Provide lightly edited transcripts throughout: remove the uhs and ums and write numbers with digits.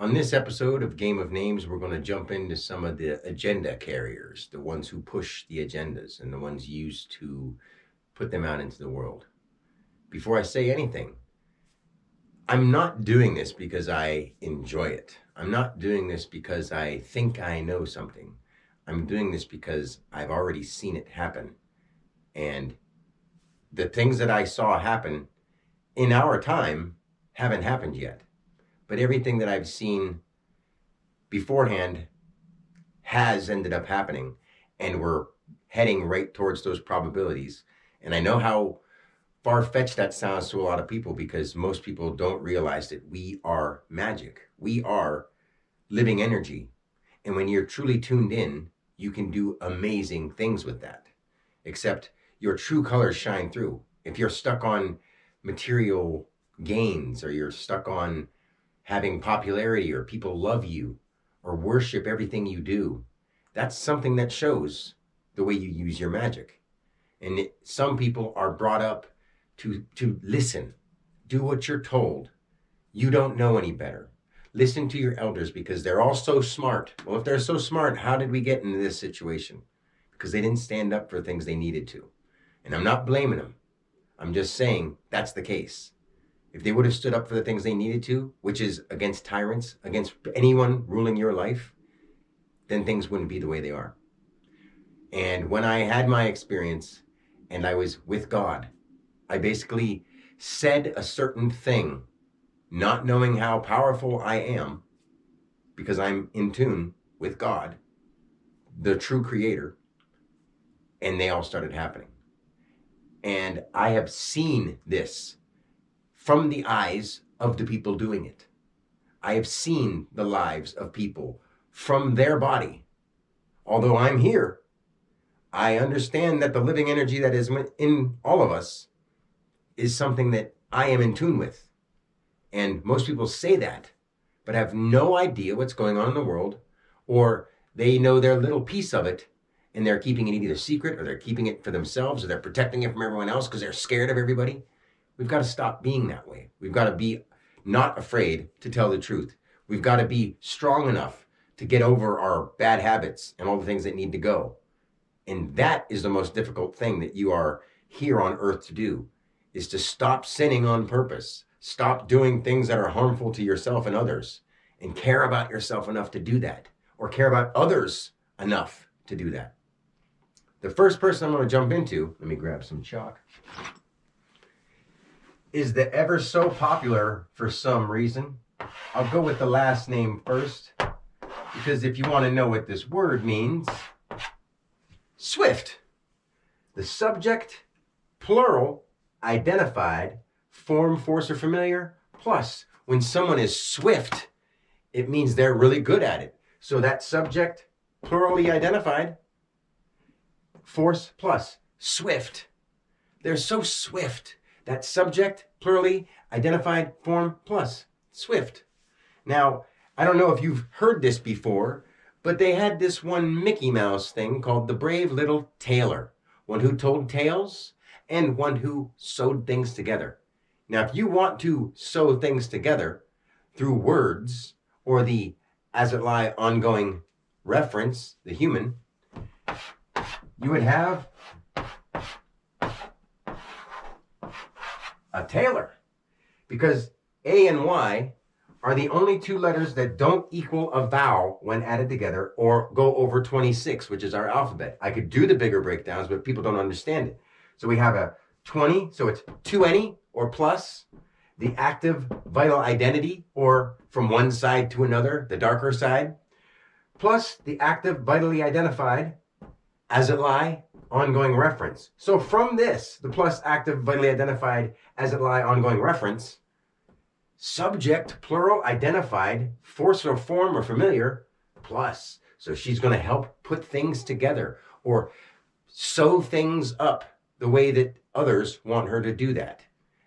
On this episode of Game of Names, we're going to jump into some of the agenda carriers, the ones who push the agendas and the ones used to put them out into the world. Before I say anything, I'm not doing this because I enjoy it. I'm not doing this because I think I know something. I'm doing this because I've already seen it happen. And the things that I saw happen in our time haven't happened yet. But everything that I've seen beforehand has ended up happening, and we're heading right towards those probabilities. And I know how far-fetched that sounds to a lot of people, because most people don't realize that we are magic. We are living energy. And when you're truly tuned in, you can do amazing things with that. Except your true colors shine through. If you're stuck on material gains, or you're stuck on having popularity, or people love you or worship everything you do, that's something that shows the way you use your magic. And some people are brought up to listen, do what you're told. You don't know any better. Listen to your elders because they're all so smart. Well, if they're so smart, how did we get into this situation? Because they didn't stand up for things they needed to. And I'm not blaming them. I'm just saying that's the case. If they would have stood up for the things they needed to, which is against tyrants, against anyone ruling your life, then things wouldn't be the way they are. And when I had my experience and I was with God, I basically said a certain thing, not knowing how powerful I am, because I'm in tune with God, the true creator, and they all started happening. And I have seen this from the eyes of the people doing it. I have seen the lives of people from their body. Although I'm here, I understand that the living energy that is in all of us is something that I am in tune with. And most people say that, but have no idea what's going on in the world, or they know their little piece of it, and they're keeping it either secret, or they're keeping it for themselves, or they're protecting it from everyone else because they're scared of everybody. We've got to stop being that way. We've got to be not afraid to tell the truth. We've got to be strong enough to get over our bad habits and all the things that need to go. And that is the most difficult thing that you are here on earth to do, is to stop sinning on purpose. Stop doing things that are harmful to yourself and others, and care about yourself enough to do that, or care about others enough to do that. The first person I'm going to jump into, let me grab some chalk, is the ever so popular, for some reason, I'll go with the last name first, because if you want to know what this word means, swift. The subject, plural, identified, form, force, or familiar, plus when someone is swift, it means they're really good at it. So that subject, plurally identified, force plus swift. They're so swift. That subject, plurally identified, form plus swift. Now, I don't know if you've heard this before, but they had this one Mickey Mouse thing called the Brave Little Tailor, one who told tales and one who sewed things together. Now, if you want to sew things together through words, or the as it lie ongoing reference, the human, you would have a tailor, because A and Y are the only two letters that don't equal a vowel when added together or go over 26, which is our alphabet. I could do the bigger breakdowns, but people don't understand it. So we have a 20, so it's 2any or plus, the active vital identity, or from one side to another, the darker side, plus the active vitally identified, as it lie, ongoing reference. So from this, the plus active vitally identified, as it lie, ongoing reference, subject, plural, identified, force or form or familiar, plus. So she's going to help put things together or sew things up the way that others want her to do that.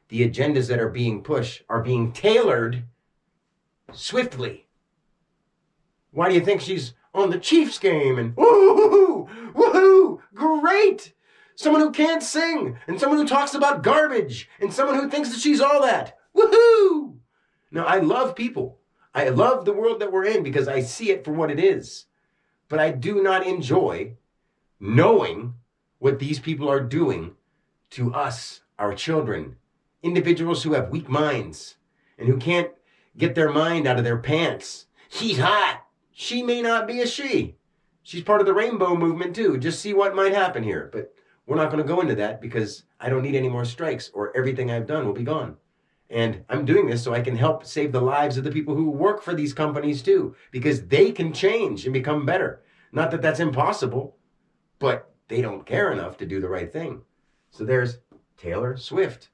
The agendas that are being pushed are being tailored swiftly. Why do you think she's on the Chiefs game and woohoo, woohoo, great? Someone who can't sing, and someone who talks about garbage, and someone who thinks that she's all that. Woohoo! Now, I love people. I love the world that we're in because I see it for what it is. But I do not enjoy knowing what these people are doing to us, our children, individuals who have weak minds and who can't get their mind out of their pants. She's hot. She may not be a she. She's part of the rainbow movement too. Just see what might happen here. But we're not going to go into that because I don't need any more strikes or everything I've done will be gone. And I'm doing this so I can help save the lives of the people who work for these companies too, because they can change and become better. Not that that's impossible, but they don't care enough to do the right thing. So there's Taylor Swift.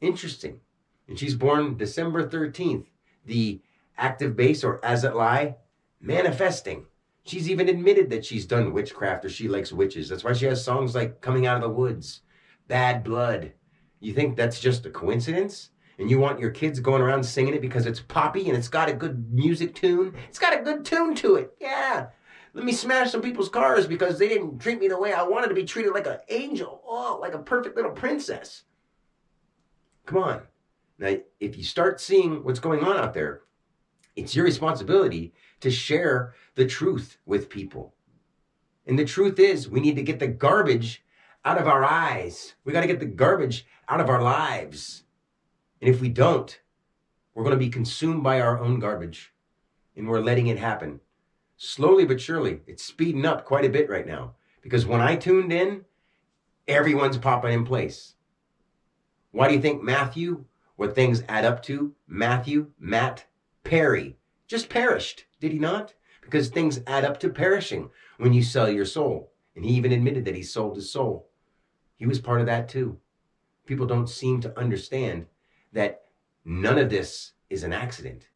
Interesting. And she's born December 13th, the active base, or as it lie, manifesting. She's even admitted that she's done witchcraft or she likes witches. That's why she has songs like Coming Out of the Woods, Bad Blood. You think that's just a coincidence? And you want your kids going around singing it because it's poppy and it's got a good music tune? It's got a good tune to it. Yeah. Let me smash some people's cars because they didn't treat me the way I wanted to be treated, like an angel. Oh, like a perfect little princess. Come on. Now, if you start seeing what's going on out there, it's your responsibility to share the truth with people. And the truth is, we need to get the garbage out of our eyes. We got to get the garbage out of our lives. And if we don't, we're going to be consumed by our own garbage. And we're letting it happen. Slowly but surely, it's speeding up quite a bit right now. Because when I tuned in, everyone's popping in place. Why do you think Matthew, what things add up to, Matt Perry, just perished, did he not? Because things add up to perishing when you sell your soul. And he even admitted that he sold his soul. He was part of that too. People don't seem to understand that none of this is an accident.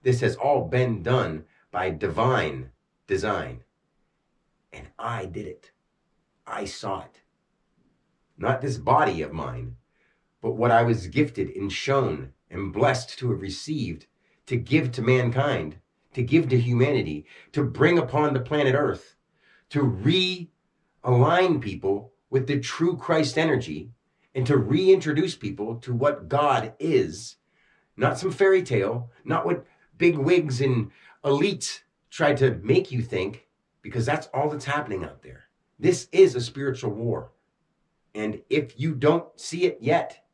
This has all been done by divine design. And I did it. I saw it. Not this body of mine, but what I was gifted and shown and blessed to have received to give to mankind, to give to humanity, to bring upon the planet Earth, to realign people with the true Christ energy and to reintroduce people to what God is. Not some fairy tale, not what big wigs and elites try to make you think, because that's all that's happening out there. This is a spiritual war. And if you don't see it yet,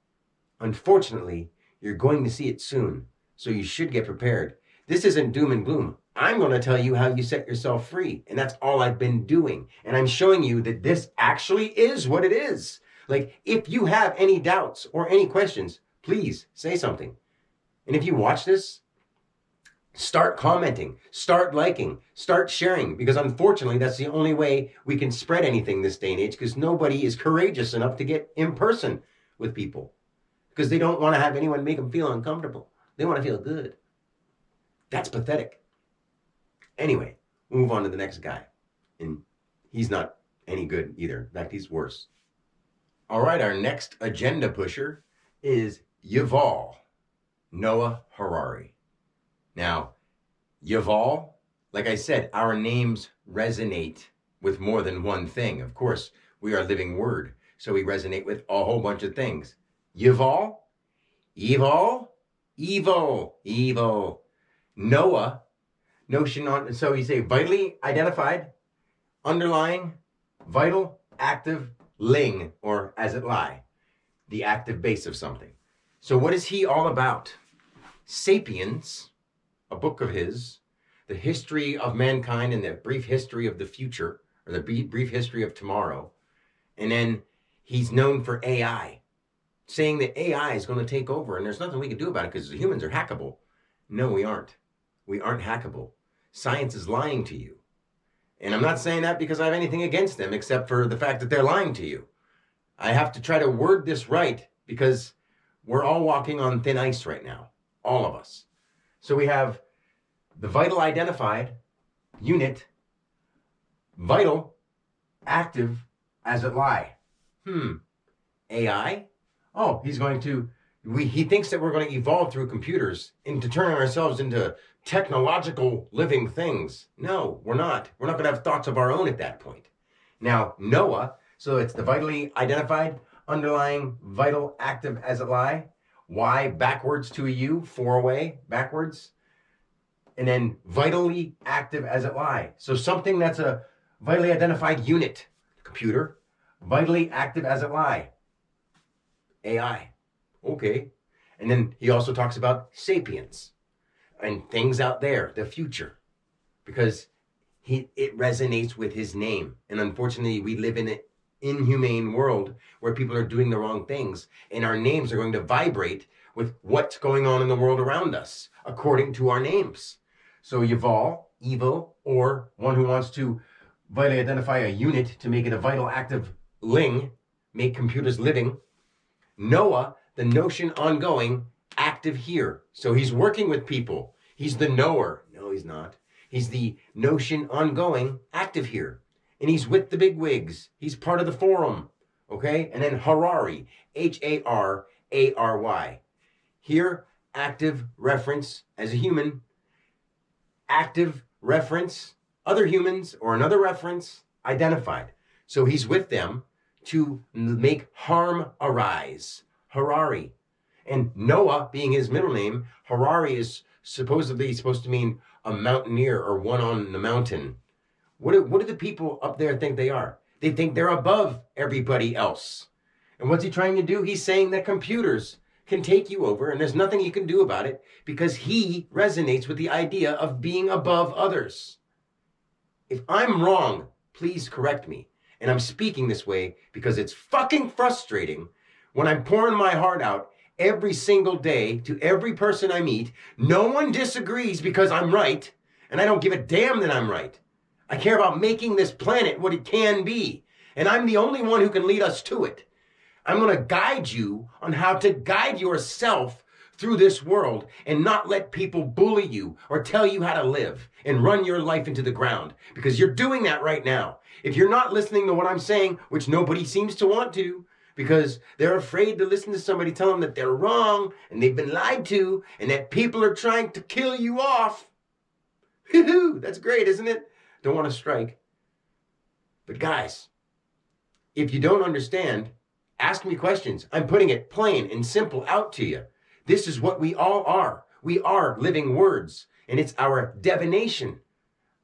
unfortunately, you're going to see it soon. So you should get prepared. This isn't doom and gloom. I'm going to tell you how you set yourself free. And that's all I've been doing. And I'm showing you that this actually is what it is. Like, if you have any doubts or any questions, please say something. And if you watch this, start commenting, start liking, start sharing, because unfortunately, that's the only way we can spread anything this day and age, because nobody is courageous enough to get in person with people, because they don't want to have anyone make them feel uncomfortable. They want to feel good. That's pathetic. Anyway, we'll move on to the next guy. And he's not any good either. In fact, he's worse. All right, our next agenda pusher is Yuval Noah Harari. Now, Yuval, like I said, our names resonate with more than one thing. Of course, we are living word, so we resonate with a whole bunch of things. Yuval, evil. Noah, notion on, so you say vitally identified, underlying, vital, active, ling, or as it lie, the active base of something. So what is he all about? Sapiens, a book of his, the history of mankind and the brief history of the future, or the brief history of tomorrow. And then he's known for AI, saying that AI is going to take over and there's nothing we can do about it because the humans are hackable. No, we aren't. We aren't hackable. Science is lying to you. And I'm not saying that because I have anything against them except for the fact that they're lying to you. I have to try to word this right because we're all walking on thin ice right now. All of us. So we have the vital identified unit, vital, active, as it lie. AI? Oh, he's going to, he thinks that we're going to evolve through computers into turning ourselves into technological living things. No, we're not. We're not going to have thoughts of our own at that point. Now, Noah, so it's the vitally identified, underlying, vital, active, as it lie. Y backwards to a U, 4 away, backwards. and then vitally active as it lie. So something that's a vitally identified unit, computer, vitally active as it lie, AI. Okay. And then he also talks about sapiens and things out there, the future, because it resonates with his name. And unfortunately, we live in an inhumane world where people are doing the wrong things, and our names are going to vibrate with what's going on in the world around us, according to our names. So Yuval, evil, or one who wants to vitally identify a unit to make it a vital active ling, make computers living. Noah, the notion ongoing, active here. So he's working with people. He's the knower. No, he's not. He's the notion ongoing, active here. And he's with the big wigs. He's part of the forum. Okay? And then Harari, Harary. Here, active reference as a human. Active reference, other humans or another reference identified. So he's with them to make harm arise. Harari. And Noah being his middle name, Harari is supposedly supposed to mean a mountaineer or one on the mountain. What do the people up there think they are? They think they're above everybody else. And what's he trying to do? He's saying that computers can take you over and there's nothing you can do about it because he resonates with the idea of being above others. If I'm wrong, please correct me. And I'm speaking this way because it's fucking frustrating when I'm pouring my heart out every single day to every person I meet. No one disagrees because I'm right, and I don't give a damn that I'm right. I care about making this planet what it can be, and I'm the only one who can lead us to it. I'm going to guide you on how to guide yourself through this world and not let people bully you or tell you how to live and run your life into the ground, because you're doing that right now. If you're not listening to what I'm saying, which nobody seems to want to, because they're afraid to listen to somebody tell them that they're wrong and they've been lied to and that people are trying to kill you off. That's great, isn't it? Don't want to strike. But guys, if you don't understand, ask me questions. I'm putting it plain and simple out to you. This is what we all are. We are living words, and it's our divination.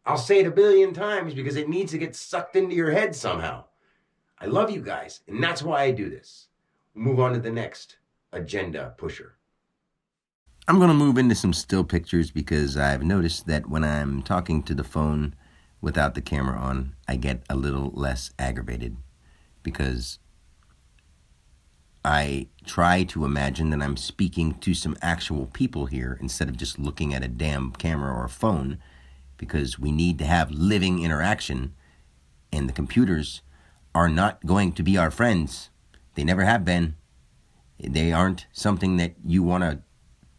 I'll say it a billion times because it needs to get sucked into your head somehow. I love you guys, and that's why I do this. We'll move on to the next agenda pusher. I'm going to move into some still pictures because I've noticed that when I'm talking to the phone without the camera on, I get a little less aggravated because I try to imagine that I'm speaking to some actual people here instead of just looking at a damn camera or a phone, because we need to have living interaction, and the computers are not going to be our friends. They never have been. They aren't something that you want to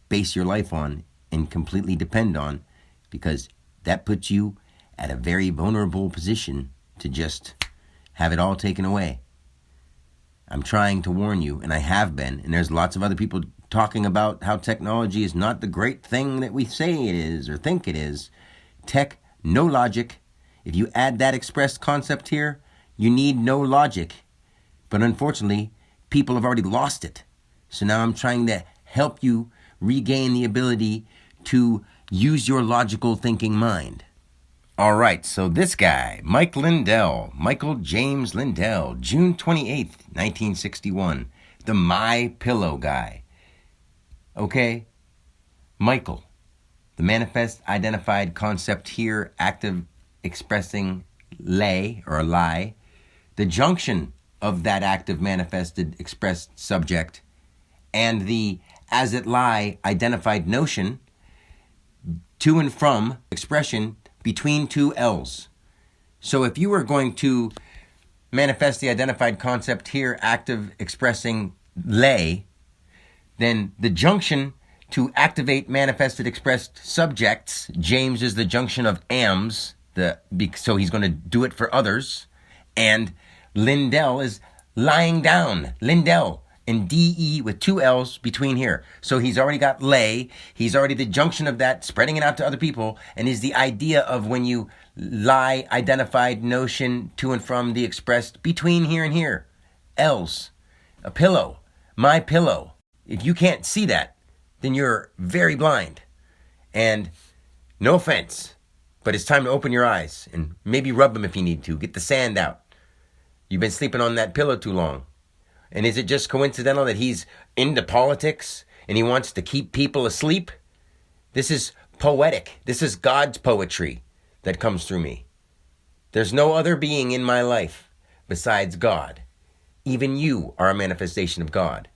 base your life on and completely depend on, because that puts you at a very vulnerable position to just have it all taken away. I'm trying to warn you, and I have been, and there's lots of other people talking about how technology is not the great thing that we say it is or think it is. Tech, no logic. If you add that expressed concept here, you need no logic. But unfortunately, people have already lost it. So now I'm trying to help you regain the ability to use your logical thinking mind. All right, so this guy, Mike Lindell, Michael James Lindell, June 28th, 1961, the My Pillow guy. Okay, Michael, the manifest identified concept here, active expressing lay or lie, the junction of that active manifested expressed subject and the as it lie identified notion, to and from expression between two L's. So if you were going to manifest the identified concept here, active expressing lay, then the junction to activate manifested expressed subjects, James is the junction of ams, so he's going to do it for others, and Lindell is lying down, Lindell, and D-E with two L's between here. So he's already got lay, he's already the junction of that, spreading it out to other people, and is the idea of when you lie, identified notion to and from the expressed between here and here. L's, a pillow, my pillow. If you can't see that, then you're very blind. And No offense, but it's time to open your eyes and maybe rub them if you need to. Get the sand out. You've been sleeping on that pillow too long. And is it just coincidental that he's into politics and he wants to keep people asleep? This is poetic. This is God's poetry that comes through me. There's no other being in my life besides God. Even you are a manifestation of God.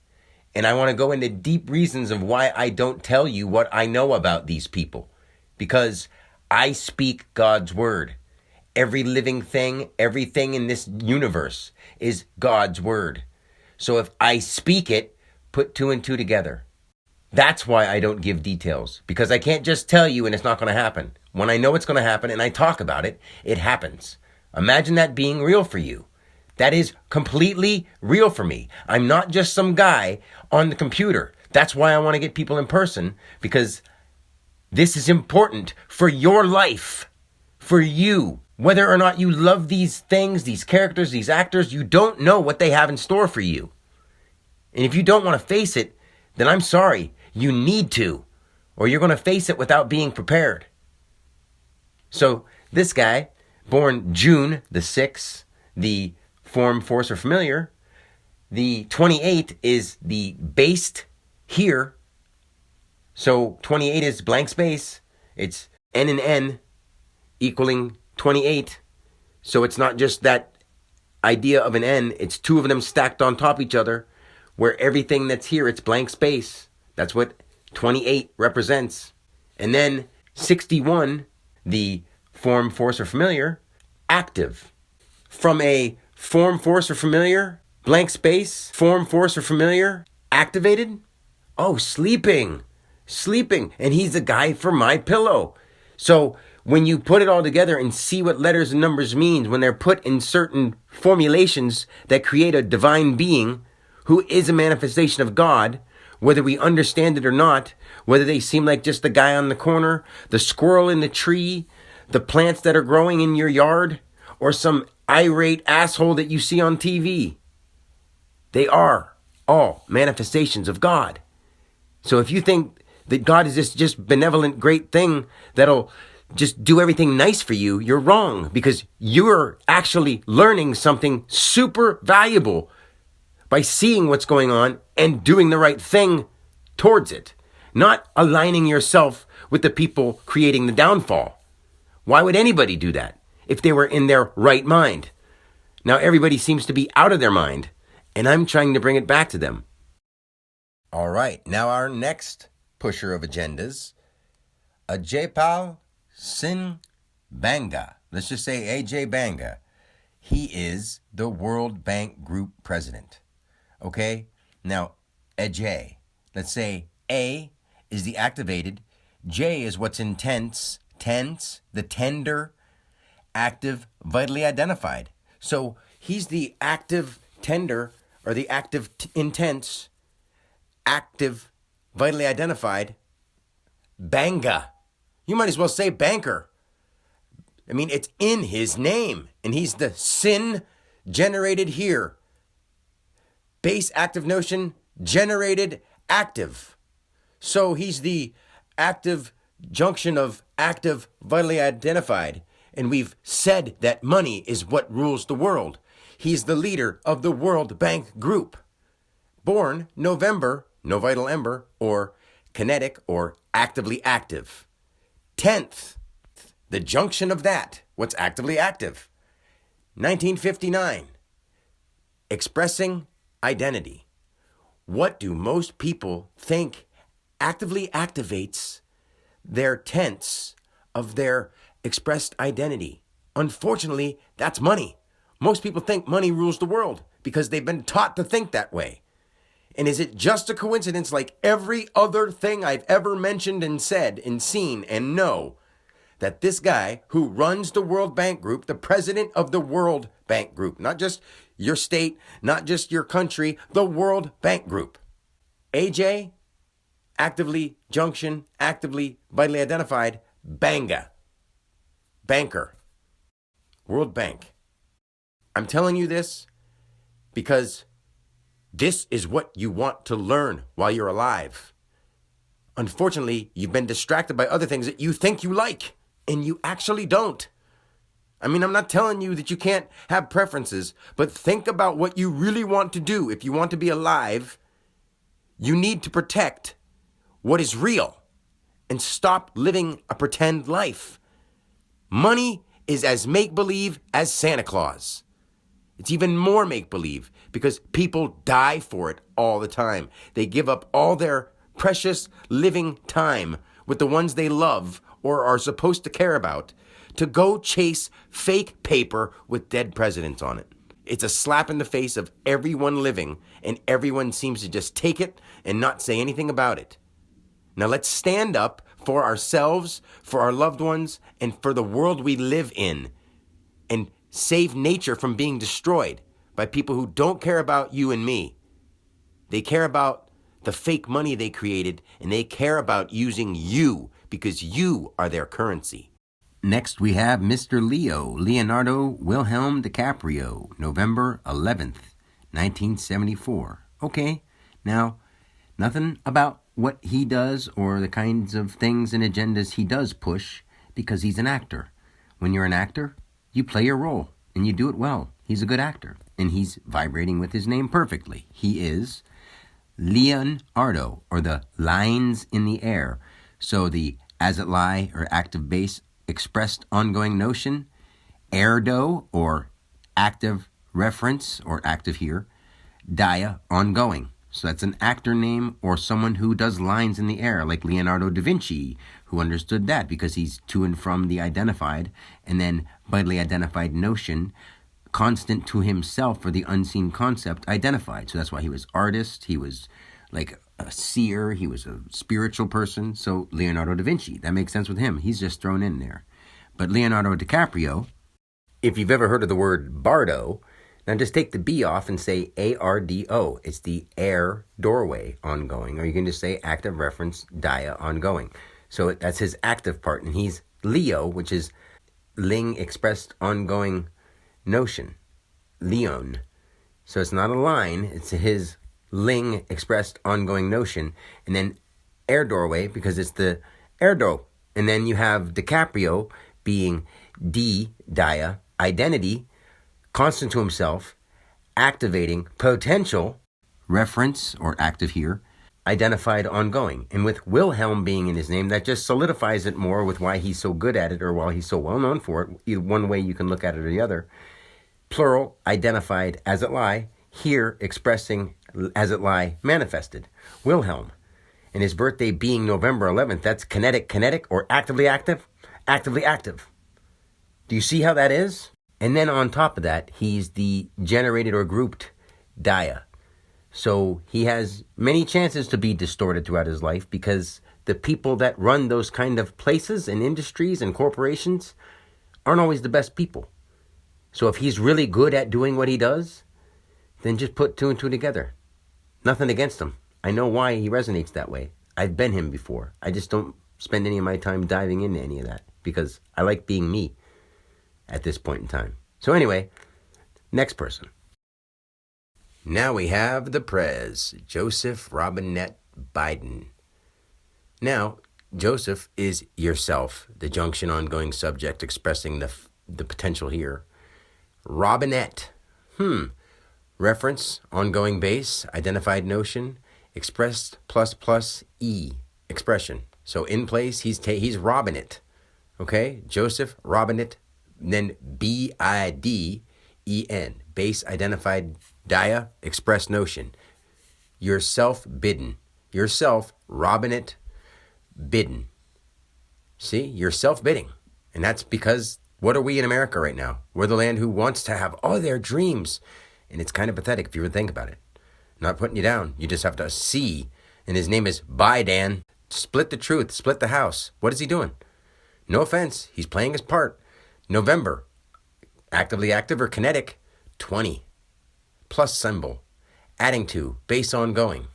And I want to go into deep reasons of why I don't tell you what I know about these people. Because I speak God's word. Every living thing, everything in this universe is God's word. So if I speak it, put two and two together. That's why I don't give details. Because I can't just tell you and it's not going to happen. When I know it's going to happen and I talk about it, it happens. Imagine that being real for you. That is completely real for me. I'm not just some guy on the computer. That's why I want to get people in person, because this is important for your life, for you. Whether or not you love these things, these characters, these actors, you don't know what they have in store for you. And if you don't want to face it, then I'm sorry. You need to, or you're going to face it without being prepared. So this guy, born June the 6th, the form, force, or familiar, the 28 is the based here. So 28 is blank space. It's N and N equaling 28. So it's not just that idea of an N. It's two of them stacked on top of each other, where everything that's here, it's blank space. That's what 28 represents. And then 61, the form, force, or familiar, active. From a form, force, or familiar, blank space, form, force, or familiar, activated. Oh, sleeping. And he's the guy for my pillow. So when you put it all together and see what letters and numbers mean when they're put in certain formulations that create a divine being who is a manifestation of God, whether we understand it or not, whether they seem like just the guy on the corner, the squirrel in the tree, the plants that are growing in your yard, or some irate asshole that you see on TV. They are all manifestations of God. So if you think that God is this just benevolent, great thing that'll just do everything nice for you, you're wrong, because you're actually learning something super valuable by seeing what's going on and doing the right thing towards it, not aligning yourself with the people creating the downfall. Why would anybody do that if they were in their right mind? Now everybody seems to be out of their mind, and I'm trying to bring it back to them. All right, now our next pusher of agendas, Ajaypal Singh Banga. Let's just say AJ Banga. He is the World Bank Group president. Okay? Now, Ajay. Let's say A is the activated. J is what's intense, tense, the tender, active, vitally identified. So he's the active tender, or the active intense, active, vitally identified, Banga. You might as well say banker. I mean, it's in his name. And he's the sin generated here. Base active notion generated active. So he's the active junction of active, vitally identified. And we've said that money is what rules the world. He's the leader of the World Bank Group. Born November, no vital ember, or kinetic, or actively active. 10th, the junction of that, what's actively active. 1959, expressing identity. What do most people think actively activates their tense of their expressed identity? Unfortunately, that's money. Most people think money rules the world because they've been taught to think that way. And is it just a coincidence, like every other thing I've ever mentioned and said and seen and know, that this guy who runs the World Bank Group, the president of the World Bank Group, not just your state, not just your country, the World Bank Group, AJ, actively junction, actively vitally identified, Banga, banker, World Bank. I'm telling you this because this is what you want to learn while you're alive. Unfortunately, you've been distracted by other things that you think you like, and you actually don't. I mean, I'm not telling you that you can't have preferences, but think about what you really want to do. If you want to be alive, you need to protect what is real and stop living a pretend life. Money is as make-believe as Santa Claus. It's even more make-believe because people die for it all the time. They give up all their precious living time with the ones they love or are supposed to care about to go chase fake paper with dead presidents on it. It's a slap in the face of everyone living, and everyone seems to just take it and not say anything about it. Now let's stand up for ourselves, for our loved ones, and for the world we live in, and save nature from being destroyed by people who don't care about you and me. They care about the fake money they created, and they care about using you because you are their currency. Next, we have Mr. Leo, Leonardo Wilhelm DiCaprio, November 11th, 1974. Okay, now, nothing about what he does or the kinds of things and agendas he does push because he's an actor. When you're an actor, you play your role, and you do it well. He's a good actor, and he's vibrating with his name perfectly. He is Leonardo, or the lines in the air. So the as it lie, or active base, expressed ongoing notion, erdo, or active reference, or active here, dia, ongoing. So that's an actor name or someone who does lines in the air, like Leonardo da Vinci, who understood that because he's to and from the identified, and then vitally identified notion, constant to himself or the unseen concept identified. So that's why he was artist, he was like a seer, he was a spiritual person. So Leonardo da Vinci, that makes sense with him. He's just thrown in there. But Leonardo DiCaprio, if you've ever heard of the word bardo, now just take the B off and say ARDO. It's the air doorway ongoing. Or you can just say active reference dia ongoing. So that's his active part. And he's Leo, which is ling expressed ongoing notion. Leon. So it's not a line. It's his ling expressed ongoing notion. And then air doorway because it's the erdo. And then you have DiCaprio being dia, identity, constant to himself, activating, potential, reference, or active here, identified ongoing. And with Wilhelm being in his name, that just solidifies it more with why he's so good at it or why he's so well known for it. Either one way you can look at it or the other. Plural, identified, as it lie, here expressing as it lie, manifested. Wilhelm. And his birthday being November 11th, that's kinetic, or actively active. Do you see how that is? And then on top of that, he's the generated or grouped dia. So he has many chances to be distorted throughout his life because the people that run those kind of places and industries and corporations aren't always the best people. So if he's really good at doing what he does, then just put two and two together. Nothing against him. I know why he resonates that way. I've been him before. I just don't spend any of my time diving into any of that because I like being me at this point in time. So anyway, next person. Now we have the Prez, Joseph Robinette Biden. Now, Joseph is yourself, the junction ongoing subject expressing the potential here. Robinette, reference, ongoing base, identified notion, expressed plus E, expression. So in place, he's Robinette, okay? Joseph Robinette, then BIDEN, base identified dia, express notion. Yourself bidden. Yourself, Robinette bidden. See, you're self-bidding. And that's because, what are we in America right now? We're the land who wants to have all their dreams. And it's kind of pathetic if you would think about it. I'm not putting you down. You just have to see. And his name is Biden. Split the truth. Split the house. What is he doing? No offense. He's playing his part. November, actively active or kinetic, 20, plus symbol, adding to, base ongoing,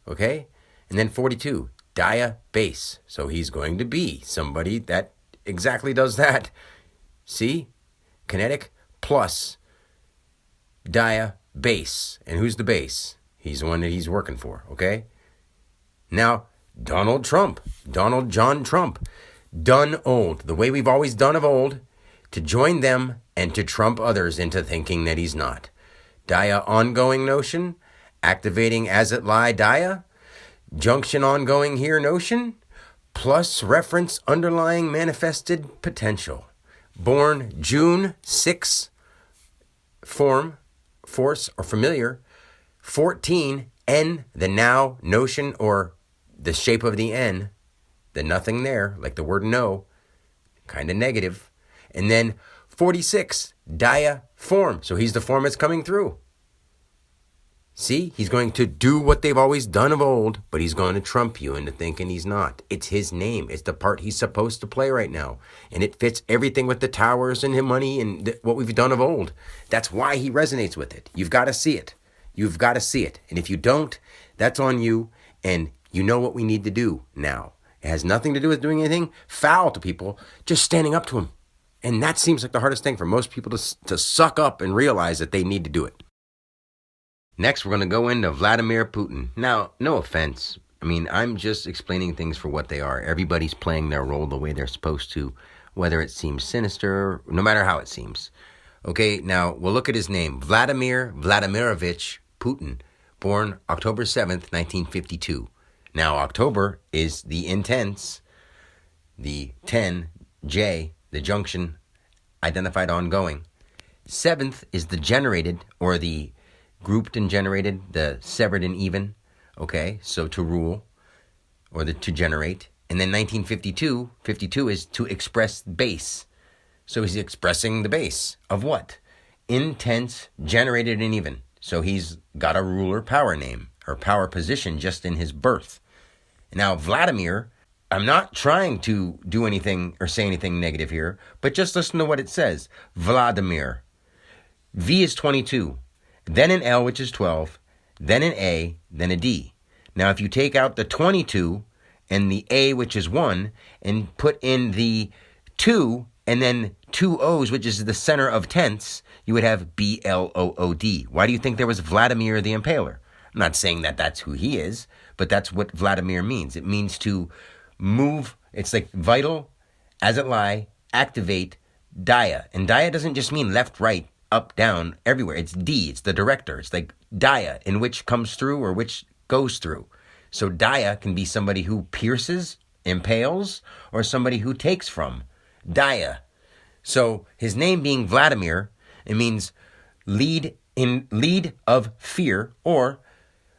okay? And then 42, dia base. So he's going to be somebody that exactly does that. See? Kinetic plus dia base. And who's the base? He's the one that he's working for, okay? Now, Donald Trump, Donald John Trump, done old, the way we've always done of old, to join them and to trump others into thinking that he's not. Dia ongoing notion, activating as it lie dia, junction ongoing here notion, plus reference underlying manifested potential. Born June 6, form, force, or familiar, 14, N, the now, notion, or the shape of the N, the nothing there, like the word no, kind of negative. And then 46, dia, form. So he's the form that's coming through. See, he's going to do what they've always done of old, but he's going to trump you into thinking he's not. It's his name. It's the part he's supposed to play right now. And it fits everything with the towers and his money and what we've done of old. That's why he resonates with it. You've got to see it. You've got to see it. And if you don't, that's on you. And you know what we need to do now. It has nothing to do with doing anything foul to people, just standing up to them. And that seems like the hardest thing for most people to suck up and realize that they need to do it. Next, we're going to go into Vladimir Putin. Now, no offense. I mean, I'm just explaining things for what they are. Everybody's playing their role the way they're supposed to, whether it seems sinister, no matter how it seems. Okay, now we'll look at his name. Vladimir Vladimirovich Putin, born October 7th, 1952. Now, October is the intense, the 10, J, the junction, identified ongoing. 7th is the generated, or the grouped and generated, the severed and even, okay, so to rule, or to generate. And then 1952, 52 is to express base. So he's expressing the base of what? Intense, generated, and even. So he's got a ruler power name, or power position just in his birth. Now, Vladimir, I'm not trying to do anything or say anything negative here, but just listen to what it says. Vladimir. V is 22. Then an L, which is 12, then an A, then a D. Now, if you take out the 22 and the A, which is 1, and put in the 2 and then 2 O's, which is the center of tenths, you would have B-L-O-O-D. Why do you think there was Vladimir the Impaler? I'm not saying that that's who he is, but that's what Vladimir means. It means to move. It's like vital, as it lie, activate, dia. And dia doesn't just mean left, right, up, down, everywhere. It's D. It's the director. It's like dia, in which comes through or which goes through. So dia can be somebody who pierces, impales, or somebody who takes from. Dia. So his name being Vladimir, it means lead of fear, or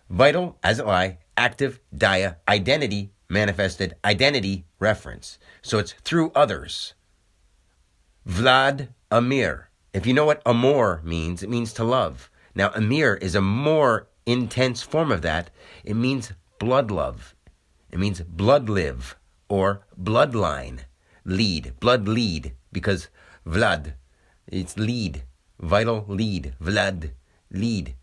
vital, as it lie, active, dia, identity, manifested, identity, reference. So it's through others. Vladimir. If you know what amor means, it means to love. Now, Amir is a more intense form of that. It means blood love. It means blood live, or bloodline, lead, blood lead, because Vlad, it's lead, vital lead, Vlad, lead.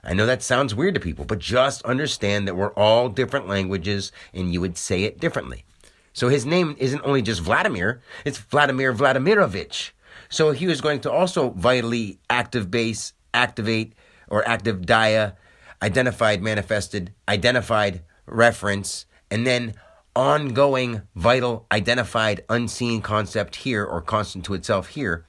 I know that sounds weird to people, but just understand that we're all different languages and you would say it differently. So his name isn't only just Vladimir, it's Vladimir Vladimirovich. So he was going to also vitally active base, activate, or active dia, identified, manifested, identified, reference, and then ongoing, vital, identified, unseen concept here, or constant to itself here.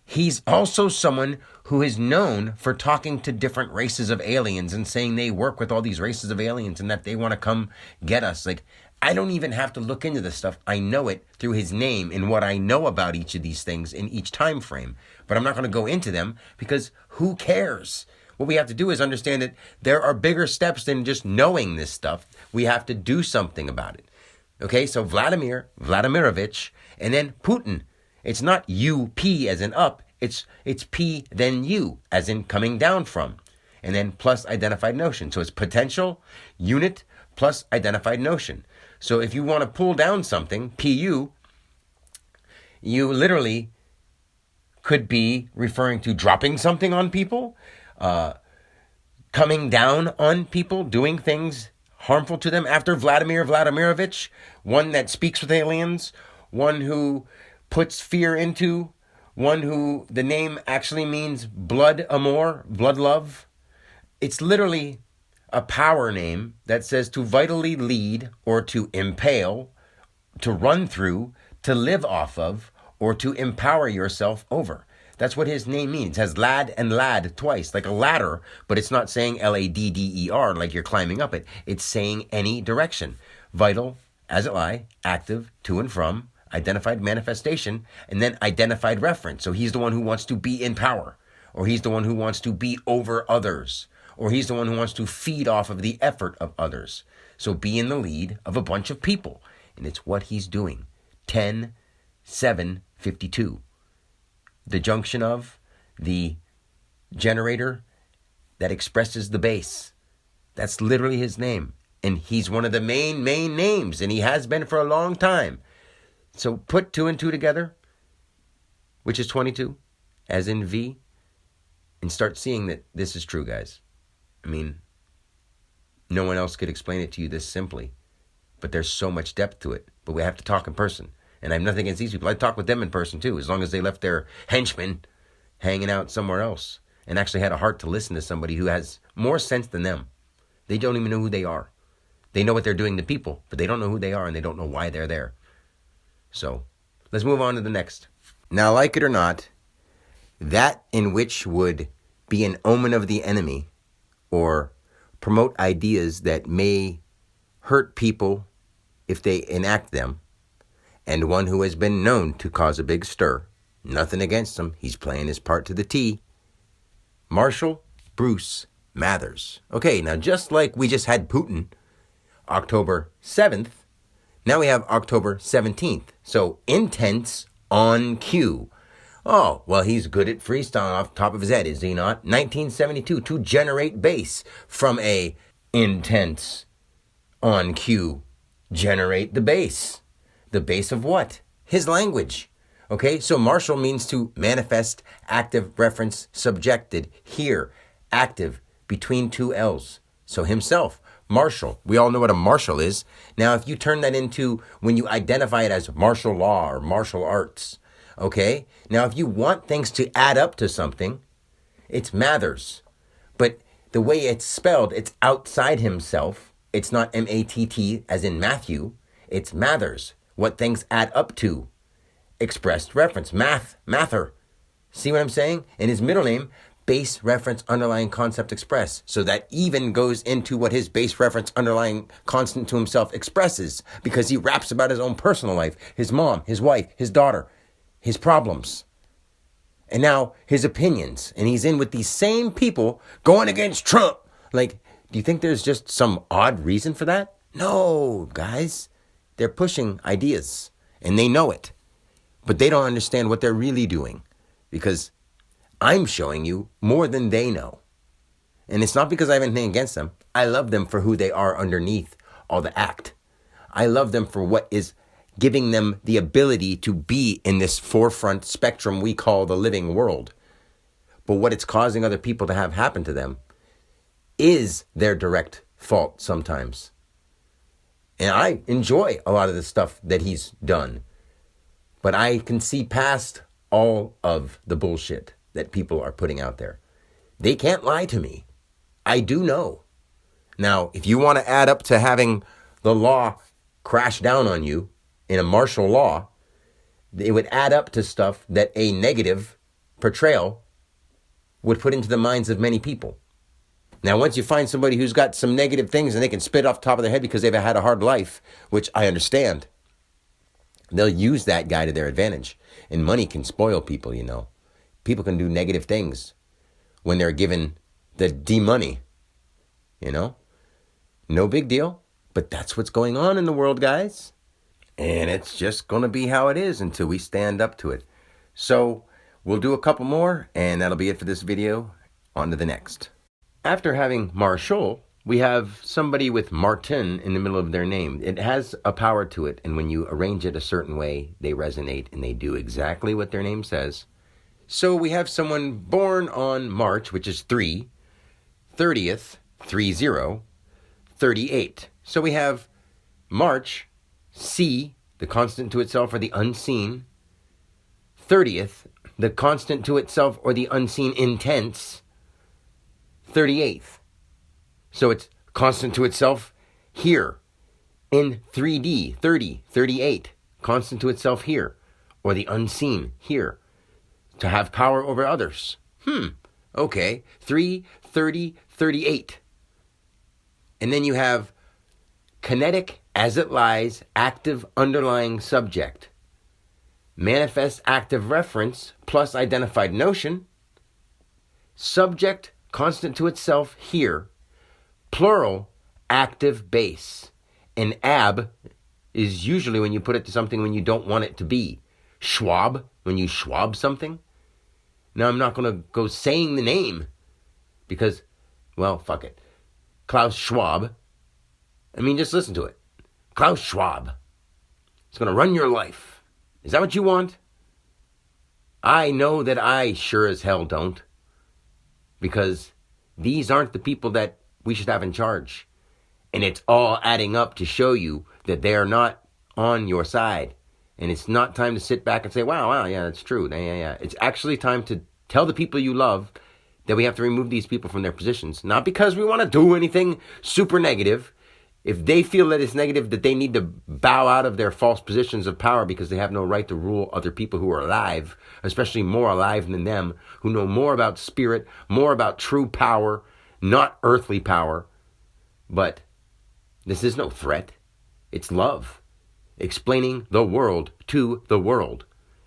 He's also someone who is known for talking to different races of aliens and saying they work with all these races of aliens and that they want to come get us. Like, I don't even have to look into this stuff. I know it through his name and what I know about each of these things in each time frame. But I'm not going to go into them because who cares? What we have to do is understand that there are bigger steps than just knowing this stuff. We have to do something about it. Okay, so Vladimir Vladimirovich, and then Putin. It's not U-P as in up. It's P then U as in coming down from. And then plus identified notion. So it's potential, unit, plus identified notion. So if you want to pull down something, PU, you literally could be referring to dropping something on people, coming down on people, doing things harmful to them. After Vladimir Vladimirovich, one that speaks with aliens, one who puts fear into, one who the name actually means blood amour, blood love. It's literally a power name that says to vitally lead or to impale, to run through, to live off of, or to empower yourself over. That's what his name means. It has lad and lad twice, like a ladder, but it's not saying Ladder like you're climbing up it. It's saying any direction. Vital, as it lie, active, to and from, identified manifestation, and then identified reference. So he's the one who wants to be in power, or he's the one who wants to be over others, or he's the one who wants to feed off of the effort of others. So be in the lead of a bunch of people. And it's what he's doing. 10-7-52. The junction of the generator that expresses the base. That's literally his name. And he's one of the main names. And he has been for a long time. So put 2 and 2 together, which is 22, as in V, and start seeing that this is true, guys. I mean, no one else could explain it to you this simply. But there's so much depth to it. But we have to talk in person. And I have nothing against these people. I talk with them in person too, as long as they left their henchmen hanging out somewhere else and actually had a heart to listen to somebody who has more sense than them. They don't even know who they are. They know what they're doing to people, but they don't know who they are and they don't know why they're there. So let's move on to the next. Now, like it or not, that in which would be an omen of the enemy or promote ideas that may hurt people if they enact them, and one who has been known to cause a big stir. Nothing against him. He's playing his part to the T. Marshall Bruce Mathers. Okay, now just like we just had Putin, October 7th, now we have October 17th. So intense on cue. Oh, well, he's good at freestyling off the top of his head, is he not? 1972, to generate bass from a intense on cue. Generate the bass. The base of what? His language. Okay, so Marshall means to manifest, active, reference, subjected, here, active, between 2 L's. So himself, Marshall. We all know what a martial is. Now, if you turn that into when you identify it as martial law or martial arts, okay? Now, if you want things to add up to something, it's Mathers. But the way it's spelled, it's outside himself. It's not M-A-T-T as in Matthew. It's Mathers. What things add up to. Expressed reference. Mather. See what I'm saying? In his middle name, base reference underlying concept express. So that even goes into what his base reference underlying constant to himself expresses. Because he raps about his own personal life. His mom, his wife, his daughter, his problems. And now his opinions. And he's in with these same people going against Trump. Like, do you think there's just some odd reason for that? No, guys. They're pushing ideas, and they know it. But they don't understand what they're really doing, because I'm showing you more than they know. And it's not because I have anything against them. I love them for who they are underneath all the act. I love them for what is giving them the ability to be in this forefront spectrum we call the living world. But what it's causing other people to have happen to them is their direct fault sometimes. And I enjoy a lot of the stuff that he's done. But I can see past all of the bullshit that people are putting out there. They can't lie to me. I do know. Now, if you want to add up to having the law crash down on you in a martial law, it would add up to stuff that a negative portrayal would put into the minds of many people. Now, once you find somebody who's got some negative things and they can spit off the top of their head because they've had a hard life, which I understand, they'll use that guy to their advantage. And money can spoil people, you know. People can do negative things when they're given the D-money, you know. No big deal, but that's what's going on in the world, guys. And it's just going to be how it is until we stand up to it. So we'll do a couple more, and that'll be it for this video. On to the next. After having Marshall, we have somebody with Martin in the middle of their name. It has a power to it, and when you arrange it a certain way, they resonate and they do exactly what their name says. So we have someone born on March, which is 3, 30th, 30, 38. So we have March, C, the constant to itself or the unseen, 30th, the constant to itself or the unseen intense, 38th. So it's constant to itself here. In 3D, 30, 38, constant to itself here. Or the unseen here. To have power over others. Okay. 3, 30, 38. And then you have kinetic as it lies, active underlying subject. Manifest active reference plus identified notion. Subject constant to itself here. Plural active base. An ab is usually when you put it to something when you don't want it to be. Schwab, when you Schwab something. Now, I'm not going to go saying the name because, well, fuck it. Klaus Schwab. I mean, just listen to it. Klaus Schwab. It's going to run your life. Is that what you want? I know that I sure as hell don't. Because these aren't the people that we should have in charge. And it's all adding up to show you that they are not on your side. And it's not time to sit back and say, wow, yeah, that's true. Yeah. It's actually time to tell the people you love that we have to remove these people from their positions. Not because we want to do anything super negative. If they feel that it's negative, that they need to bow out of their false positions of power because they have no right to rule other people who are alive, especially more alive than them, who know more about spirit, more about true power, not earthly power. But this is no threat. It's love. Explaining the world to the world.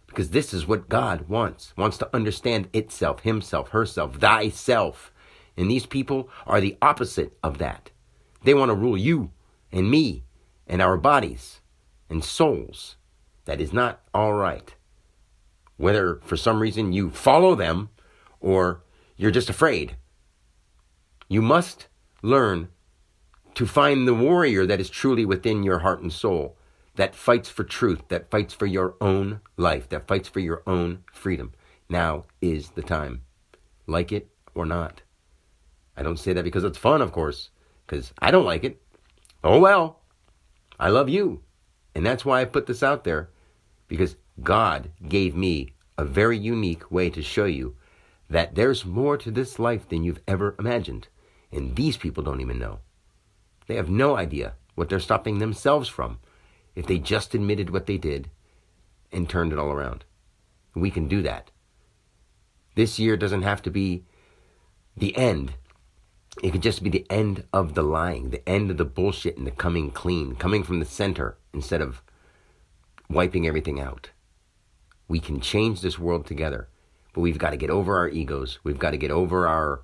Because this is what God wants to understand itself, himself, herself, thyself. And these people are the opposite of that. They want to rule you and me and our bodies and souls. That is not all right. Whether for some reason you follow them or you're just afraid. You must learn to find the warrior that is truly within your heart and soul, that fights for truth, that fights for your own life, that fights for your own freedom. Now is the time. Like it or not. I don't say that because it's fun, of course, because I don't like it. Oh well, I love you. And that's why I put this out there, because God gave me a very unique way to show you that there's more to this life than you've ever imagined. And these people don't even know. They have no idea what they're stopping themselves from if they just admitted what they did and turned it all around. We can do that. This year doesn't have to be the end. It could just be the end of the lying, the end of the bullshit and the coming clean, coming from the center instead of wiping everything out. We can change this world together, but we've got to get over our egos. We've got to get over our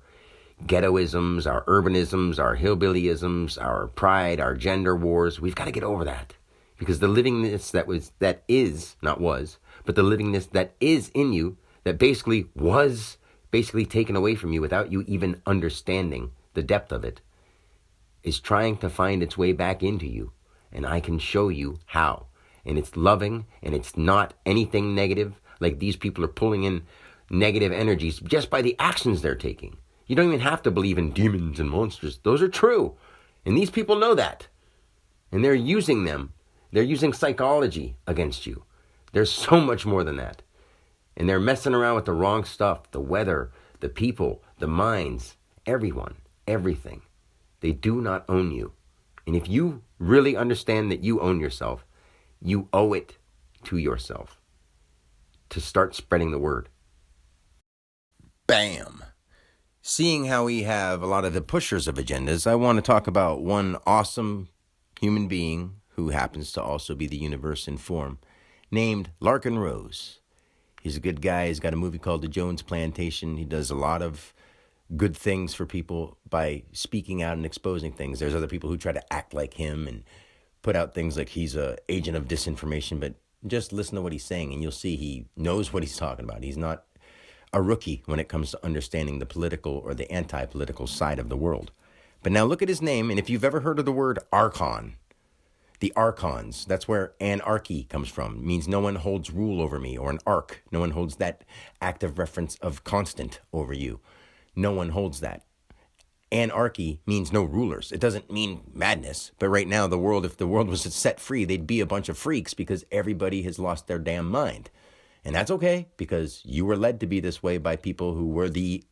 ghettoisms, our urbanisms, our hillbillyisms, our pride, our gender wars. We've got to get over that. Because the livingness the livingness that is in you, that basically was taken away from you without you even understanding the depth of it, is trying to find its way back into you. And I can show you how. And it's loving, and it's not anything negative, like these people are pulling in negative energies just by the actions they're taking. You don't even have to believe in demons and monsters. Those are true. And these people know that. And they're using them. They're using psychology against you. There's so much more than that. And they're messing around with the wrong stuff, the weather, the people, the minds, everyone, everything. They do not own you. And if you really understand that you own yourself, you owe it to yourself to start spreading the word. Bam! Seeing how we have a lot of the pushers of agendas, I want to talk about one awesome human being who happens to also be the universe in form, named Larken Rose. He's a good guy. He's got a movie called The Jones Plantation. He does a lot of good things for people by speaking out and exposing things. There's other people who try to act like him and put out things like he's an agent of disinformation, but just listen to what he's saying and you'll see he knows what he's talking about. He's not a rookie when it comes to understanding the political or the anti-political side of the world. But now look at his name, and if you've ever heard of the word Archon, the Archons, that's where anarchy comes from. It means no one holds rule over me, or an arc. No one holds that active reference of constant over you. No one holds that. Anarchy means no rulers. It doesn't mean madness. But right now, the world, if the world was set free, they'd be a bunch of freaks because everybody has lost their damn mind. And that's okay, because you were led to be this way by people who were the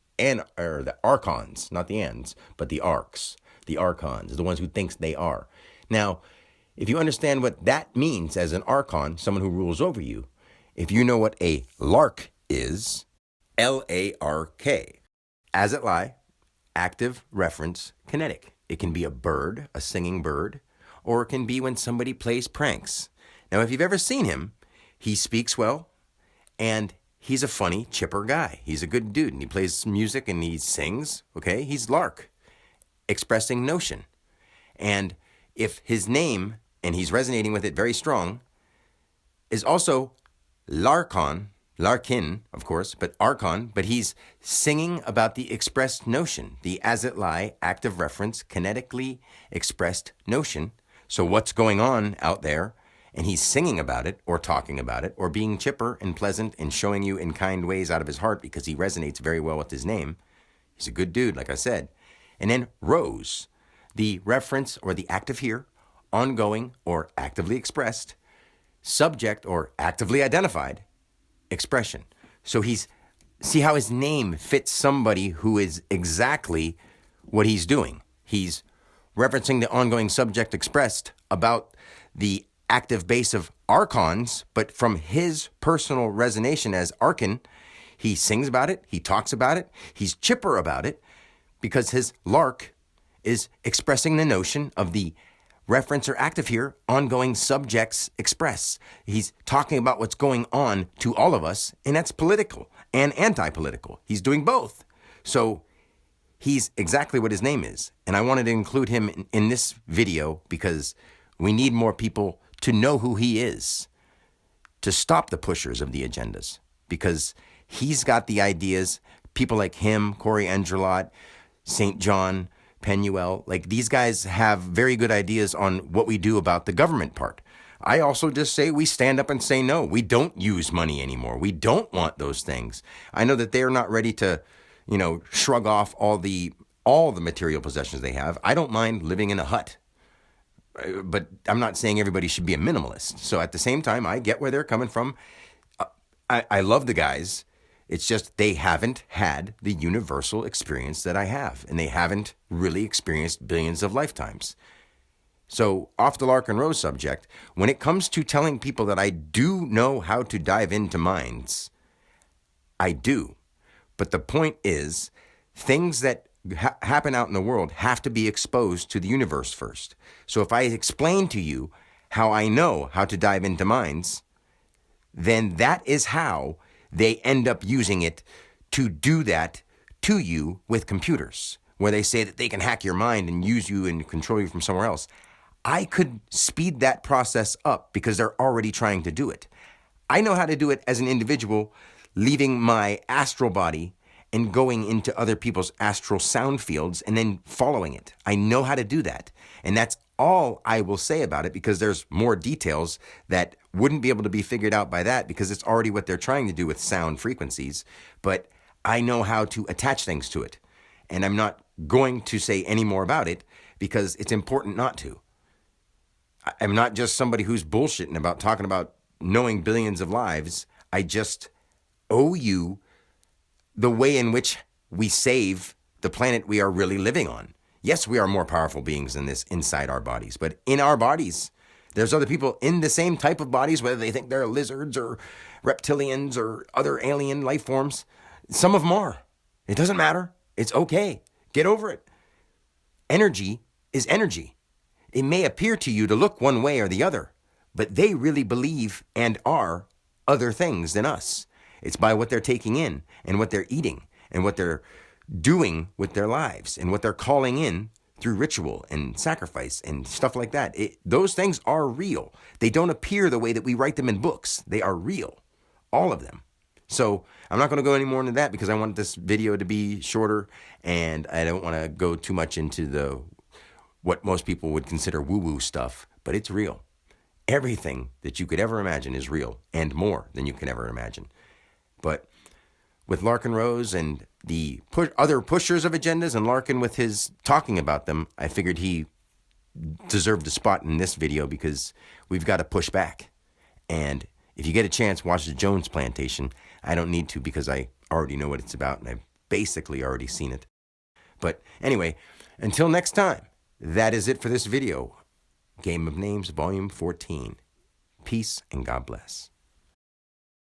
Archons, not the Ans, but the Arcs. the archons, the ones who thinks they are. Now, if you understand what that means as an archon, someone who rules over you, if you know what a lark is, L-A-R-K, as it lie, active reference kinetic. It can be a bird, a singing bird, or it can be when somebody plays pranks. Now, if you've ever seen him, he speaks well, and he's a funny, chipper guy. He's a good dude, and he plays music and he sings, okay? He's Lark, expressing notion. And if his name, and he's resonating with it very strong, is also Larkon, Larkin, of course, but Archon, but he's singing about the expressed notion, the as it lie, active reference, kinetically expressed notion. So what's going on out there? And he's singing about it, or talking about it, or being chipper and pleasant and showing you in kind ways out of his heart because he resonates very well with his name. He's a good dude, like I said. And then Rose, the reference or the active here, ongoing or actively expressed, subject or actively identified, expression. So see how his name fits somebody who is exactly what he's doing. He's referencing the ongoing subject expressed about the active base of archons, but from his personal resonation as Archon, he sings about it, he talks about it, he's chipper about it, because his lark is expressing the notion of the reference or active here, ongoing subjects express. He's talking about what's going on to all of us, and that's political and anti-political. He's doing both. So he's exactly what his name is. And I wanted to include him in this video because we need more people to know who he is, to stop the pushers of the agendas, because he's got the ideas. People like him, Corey Angelot, St. John, Penuel, like these guys have very good ideas on what we do about the government part. I also just say we stand up and say no. We don't use money anymore. We don't want those things. I know that they're not ready to, shrug off all the material possessions they have. I don't mind living in a hut, but I'm not saying everybody should be a minimalist. So at the same time, I get where they're coming from. I love the guys. It's just they haven't had the universal experience that I have, and they haven't really experienced billions of lifetimes. So off the Lark and Rose subject, when it comes to telling people that I do know how to dive into minds, I do. But the point is, things that happen out in the world have to be exposed to the universe first. So if I explain to you how I know how to dive into minds, then that is how they end up using it to do that to you with computers, where they say that they can hack your mind and use you and control you from somewhere else. I could speed that process up because they're already trying to do it. I know how to do it as an individual, leaving my astral body and going into other people's astral sound fields and then following it. I know how to do that. And that's all I will say about it, because there's more details that wouldn't be able to be figured out by that, because it's already what they're trying to do with sound frequencies. But I know how to attach things to it. And I'm not going to say any more about it because it's important not to. I'm not just somebody who's bullshitting about talking about knowing billions of lives. I just owe you the way in which we save the planet we are really living on. Yes, we are more powerful beings than this inside our bodies, but in our bodies, there's other people in the same type of bodies, whether they think they're lizards or reptilians or other alien life forms. Some of them are. It doesn't matter. It's okay. Get over it. Energy is energy. It may appear to you to look one way or the other, but they really believe and are other things than us. It's by what they're taking in and what they're eating and what they're doing with their lives and what they're calling in through ritual and sacrifice and stuff like that. Those things are real. They don't appear the way that we write them in books. They are real, all of them. So I'm not going to go any more into that because I want this video to be shorter, and I don't want to go too much into what most people would consider woo-woo stuff, but it's real. Everything that you could ever imagine is real, and more than you can ever imagine. But with Larkin Rose and the other pushers of agendas, and Larkin with his talking about them, I figured he deserved a spot in this video because we've got to push back. And if you get a chance, watch the Jones Plantation. I don't need to because I already know what it's about, and I've basically already seen it. But anyway, until next time, That is it for this video. Game of Names, Volume 14. Peace and God bless.